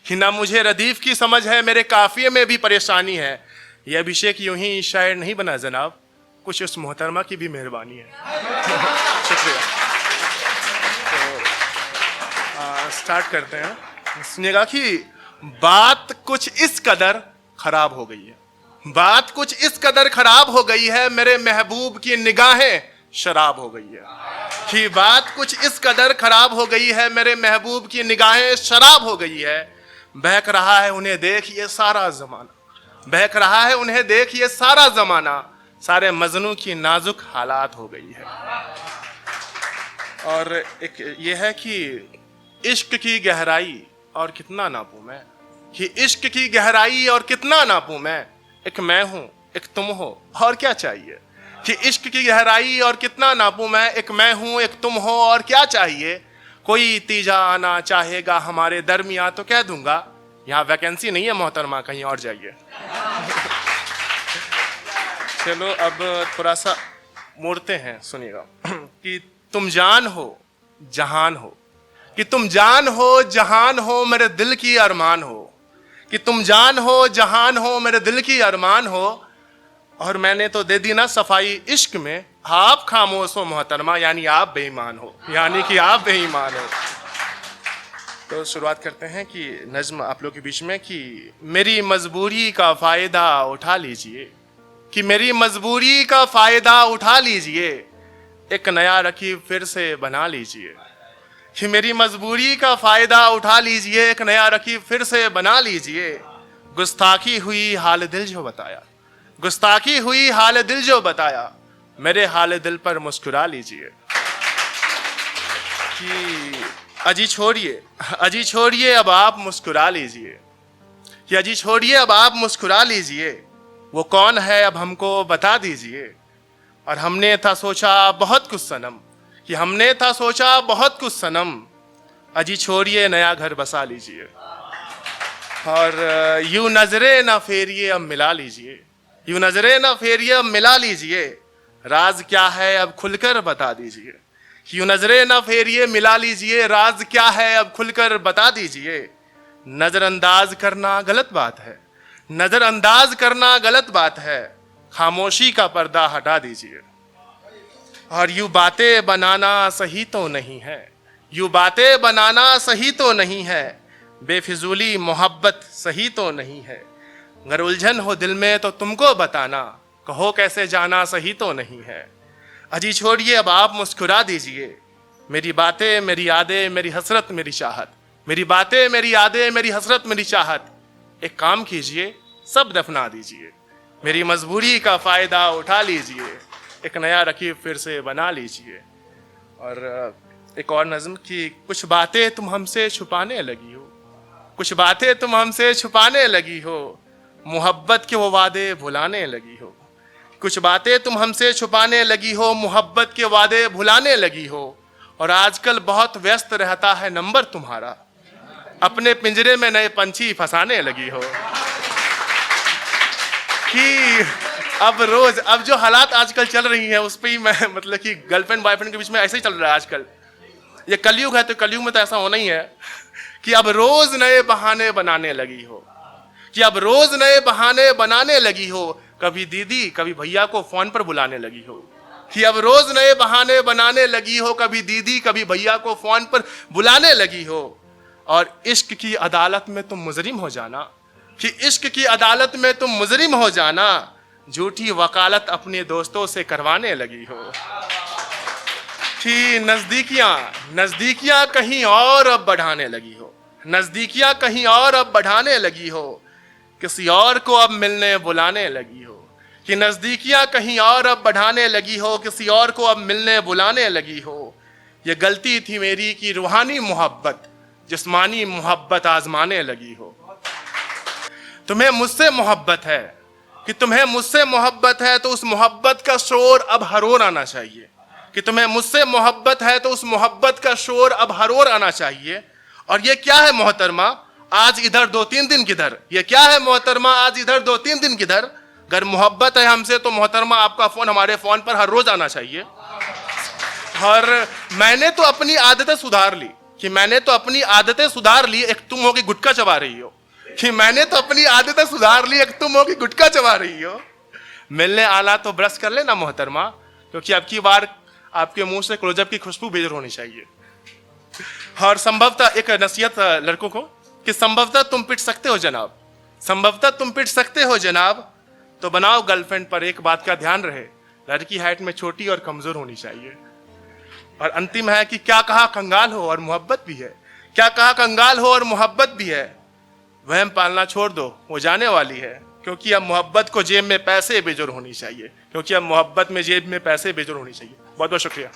कि ना मुझे रदीफ की समझ है, मेरे काफिये में भी परेशानी है। ये अभिषेक यूं ही शायर नहीं बना जनाब, कुछ उस मोहतरमा की भी मेहरबानी है। शुक्रिया। तो स्टार्ट करते हैं। सुनिएगा कि बात कुछ इस कदर खराब हो गई है, बात कुछ इस कदर खराब हो गई है, मेरे महबूब की निगाहें शराब हो गई है। कि बात कुछ इस कदर खराब हो गई है, मेरे महबूब की निगाहें शराब हो गई है। बहक रहा है उन्हें देख ये सारा जमाना, बहक रहा है उन्हें देख ये सारा जमाना, सारे मजनू की नाजुक हालात हो गई है। और एक ये है कि इश्क की गहराई और कितना नापूं मैं, कि इश्क की गहराई और कितना नापूं मैं, एक मैं हूं एक तुम हो और क्या चाहिए। कि इश्क की गहराई और कितना नापूं मैं, एक मैं हूं एक तुम हो और क्या चाहिए। कोई तीजा आना चाहेगा हमारे दरमियां तो कह दूंगा यहाँ वैकेंसी नहीं है मोहतरमा, कहीं और जाइए। चलो अब थोड़ा सा मोड़ते हैं, सुनिएगा। कि तुम जान हो जहान हो, कि तुम जान हो जहान हो मेरे दिल की अरमान हो, कि तुम जान हो जहान हो मेरे दिल की अरमान हो। और मैंने तो दे दी ना सफाई इश्क में, आप खामोश हो मोहतरमा, यानी आप बेईमान हो, यानी कि आप बेईमान हो। तो शुरुआत करते हैं कि नज्म आप लोग के बीच में कि मेरी मजबूरी का फायदा उठा लीजिए, कि मेरी मजबूरी का फायदा उठा लीजिए, एक नया रकीब फिर से बना लीजिए। कि मेरी मजबूरी का फायदा उठा लीजिए, एक नया रकीब फिर से बना लीजिए। गुस्ताखी हुई हाल दिल जो बताया, गुस्ताखी हुई हाल दिल जो बताया, मेरे हाल दिल पर मुस्कुरा लीजिए। कि अजी छोड़िए अब आप मुस्कुरा लीजिए, कि अजी छोड़िए अब आप मुस्कुरा लीजिए, वो कौन है अब हमको बता दीजिए। और हमने था सोचा बहुत कुछ सनम, कि हमने था सोचा बहुत कुछ सनम, अजी छोड़िए नया घर बसा लीजिए। और यूं नजरे ना फेरिए अब मिला लीजिए, यूं नजरे ना फेरिए अब मिला लीजिए, राज क्या है अब खुलकर बता दीजिए। यूं नजरे ना फेरिए मिला लीजिए, राज क्या है अब खुलकर बता दीजिए। नजरअंदाज करना गलत बात है, नजरअंदाज करना गलत बात है, खामोशी का पर्दा हटा दीजिए। और यूं बातें बनाना सही तो नहीं है, यूं बातें बनाना सही तो नहीं है, बेफिजूली मोहब्बत सही तो नहीं है। अगर उलझन हो दिल में तो तुमको बताना, कहो कैसे जाना सही तो नहीं है। अजी छोड़िए अब आप मुस्कुरा दीजिए, मेरी बातें मेरी यादें मेरी हसरत मेरी चाहत, मेरी बातें मेरी यादें मेरी हसरत मेरी चाहत, एक काम कीजिए सब दफना दीजिए, मेरी मजबूरी का फायदा उठा लीजिए, एक नया रकीब फिर से बना लीजिए। और एक और नज्म की कुछ बातें तुम हमसे छुपाने लगी हो, कुछ बातें तुम हमसे छुपाने लगी हो, मोहब्बत के वो वादे भुलाने लगी हो। कुछ बातें तुम हमसे छुपाने लगी हो, मोहब्बत के वादे भुलाने लगी हो। और आजकल बहुत व्यस्त रहता है नंबर तुम्हारा, अपने पिंजरे में नए पंछी फंसाने लगी हो। कि अब जो हालात आजकल चल रही हैं उस पर ही मैं मतलब कि गर्लफ्रेंड बॉयफ्रेंड के बीच में ऐसे ही चल रहा है आजकल। ये कलयुग है तो कलयुग में तो ऐसा होना ही है कि अब रोज नए बहाने बनाने लगी हो, कि अब रोज नए बहाने बनाने लगी हो, कभी दीदी कभी भैया को फोन पर बुलाने लगी हो। कि अब रोज नए बहाने बनाने लगी हो, कभी दीदी कभी भैया को फोन पर बुलाने लगी हो। और इश्क की अदालत में तुम मुजरिम हो जाना, कि इश्क की अदालत में तुम मुजरिम हो जाना, झूठी वकालत अपने दोस्तों से करवाने लगी हो। कि नजदीकियां कहीं और अब बढ़ाने लगी हो, नजदीकियां कहीं और अब बढ़ाने लगी हो, किसी और को अब मिलने बुलाने लगी हो। कि नजदीकियां कहीं और अब बढ़ाने लगी हो, किसी और को अब मिलने बुलाने लगी हो। ये गलती थी मेरी कि रूहानी मोहब्बत जिस्मानी मोहब्बत आजमाने लगी हो। तुम्हें मुझसे मोहब्बत है, कि तुम्हें मुझसे मोहब्बत है तो उस मोहब्बत का शोर अब हर ओर आना चाहिए, कि तुम्हें मुझसे मोहब्बत है तो उस मोहब्बत का शोर अब हर ओर आना चाहिए। और ये क्या है मोहतरमा आज इधर 2-3 दिन किधर, ये क्या है मोहतरमा आज इधर 2-3 दिन किधर। अगर मोहब्बत है हमसे तो मोहतरमा आपका फोन हमारे फोन पर हर रोज आना चाहिए। और मैंने तो अपनी आदतें सुधार ली, कि मैंने तो अपनी आदतें सुधार ली, एक तुम हो कि गुटखा चबा रही हो। कि मैंने तो अपनी आदतें सुधार ली, एक तुम हो कि गुटखा चबा रही हो। मिलने आना तो ब्रश कर लेना मोहतरमा, क्योंकि अब की बार आपके मुंह से क्लोजअप की खुशबू बेजोर होनी चाहिए। और संभवतः एक नसीहत लड़कों को कि संभवतः तुम पिट सकते हो जनाब, संभवतः तुम पिट सकते हो जनाब, तो बनाओ गर्लफ्रेंड, पर एक बात का ध्यान रहे, लड़की हाइट में छोटी और कमजोर होनी चाहिए। और अंतिम है कि क्या कहा कंगाल हो और मोहब्बत भी है, क्या कहा कंगाल हो और मोहब्बत भी है। वहम पालना छोड़ दो, वो जाने वाली है, क्योंकि अब मोहब्बत को जेब में पैसे बेजोर होनी चाहिए, क्योंकि अब मोहब्बत में जेब में पैसे बेजोर होनी चाहिए। बहुत बहुत शुक्रिया।